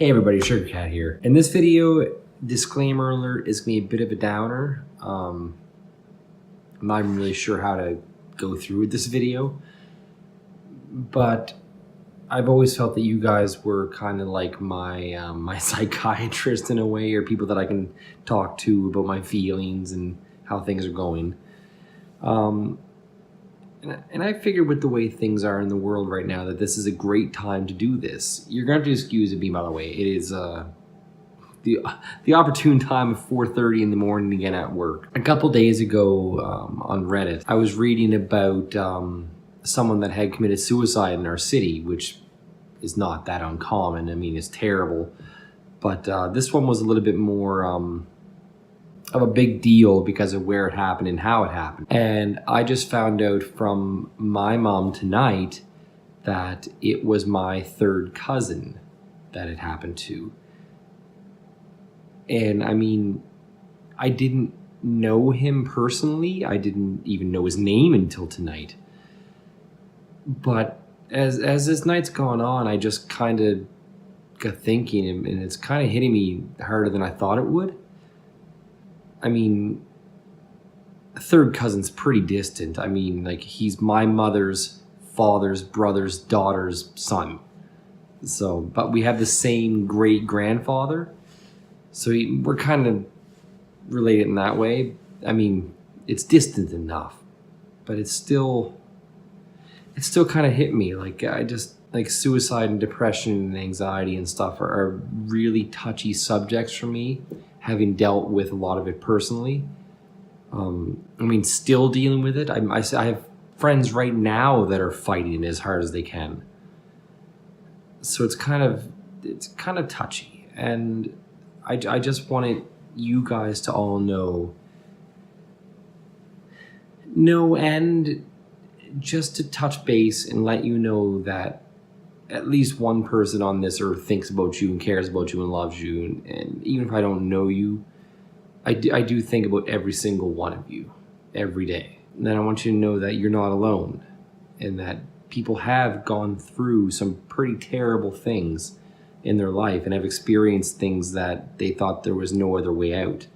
Hey everybody, Sugarcat here. In this video, disclaimer alert, is going to be a bit of a downer. I'm not even really sure how to go through with this video, but I've always felt that you guys were kind of like my my psychiatrist in a way, or people that I can talk to about my feelings and how things are going. And I figured with the way things are in the world right now that this is a great time to do this. You're going to have to excuse me, by the way. It is the opportune time of 4:30 in the morning again at work. A couple days ago on Reddit, I was reading about someone that had committed suicide in our city, which is not that uncommon. I mean, it's terrible. But this one was a little bit more of a big deal because of where it happened and how it happened. And I just found out from my mom tonight that it was my third cousin that it happened to. And I mean, I didn't know him personally. I didn't even know his name until tonight. But as this night's gone on, I just kind of got thinking, and it's kind of hitting me harder than I thought it would. I mean, a third cousin's pretty distant. I mean, like, he's my mother's father's brother's daughter's son. So, but we have the same great-grandfather. So we're kind of related in that way. I mean, it's distant enough, but it still kind of hit me. Like, like suicide and depression and anxiety and stuff are really touchy subjects for me, having dealt with a lot of it personally. I mean, still dealing with it. I have friends right now that are fighting as hard as they can. So it's kind of touchy. And I just wanted you guys to all know, and just to touch base and let you know that at least one person on this earth thinks about you and cares about you and loves you. And even if I don't know you, I do think about every single one of you every day. And then I want you to know that you're not alone, and that people have gone through some pretty terrible things in their life and have experienced things that they thought there was no other way out.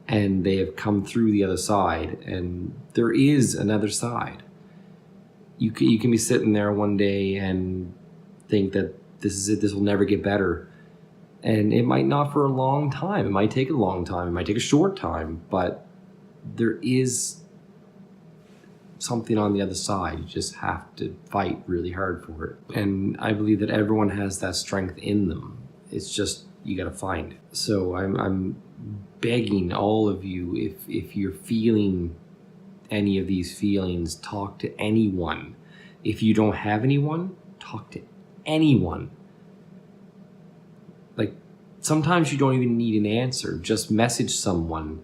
And they have come through the other side, and there is another side. You can be sitting there one day and think that this is it, this will never get better. And it might not for a long time. It might take a long time. It might take a short time. But there is something on the other side. You just have to fight really hard for it. And I believe that everyone has that strength in them. It's just, you got to find it. So I'm begging all of you, if you're feeling any of these feelings, talk to anyone. If you don't have anyone, talk to anyone. Like, sometimes you don't even need an answer. Just message someone.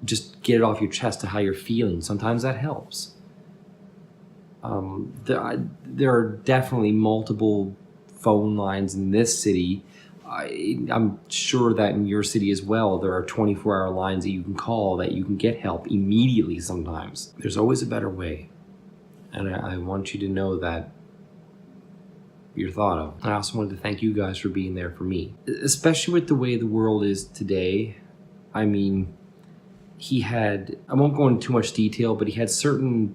Just get it off your chest to how you're feeling. Sometimes that helps. There are definitely multiple phone lines in this city. I'm sure that in your city as well, there are 24-hour lines that you can call, that you can get help immediately sometimes. There's always a better way. And I want you to know that you're thought of. I also wanted to thank you guys for being there for me. Especially with the way the world is today. I mean, I won't go into too much detail, but he had certain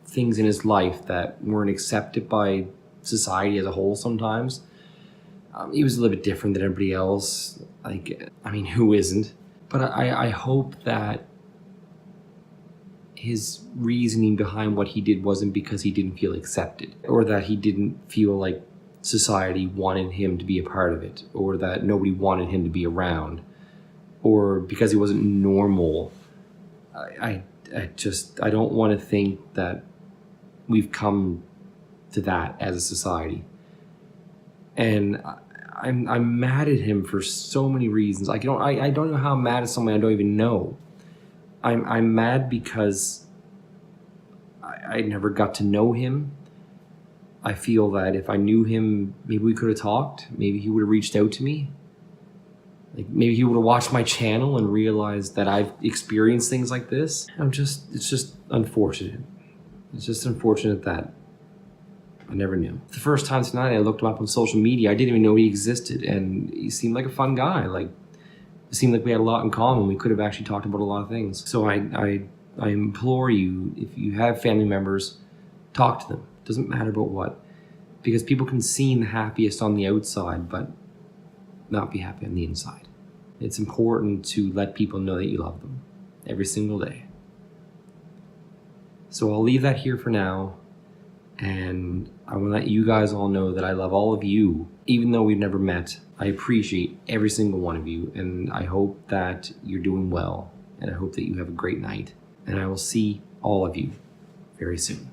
things in his life that weren't accepted by society as a whole sometimes. He was a little bit different than everybody else. Like, I mean, who isn't? But I hope that his reasoning behind what he did wasn't because he didn't feel accepted, or that he didn't feel like society wanted him to be a part of it, or that nobody wanted him to be around, or because he wasn't normal. I don't want to think that we've come to that as a society. And I'm mad at him for so many reasons. I don't know how I'm mad at someone I don't even know. I'm mad because I never got to know him. I feel that if I knew him, maybe we could have talked. Maybe he would have reached out to me. Like, maybe he would have watched my channel and realized that I've experienced things like this. It's just unfortunate. It's just unfortunate that I never knew. The first time tonight I looked him up on social media, I didn't even know he existed, and he seemed like a fun guy. Like, it seemed like we had a lot in common. We could have actually talked about a lot of things. So I implore you, if you have family members, talk to them. It doesn't matter about what. Because people can seem the happiest on the outside, but not be happy on the inside. It's important to let people know that you love them every single day. So I'll leave that here for now. And I want to let you guys all know that I love all of you, even though we've never met. I appreciate every single one of you, and I hope that you're doing well, and I hope that you have a great night. And I will see all of you very soon.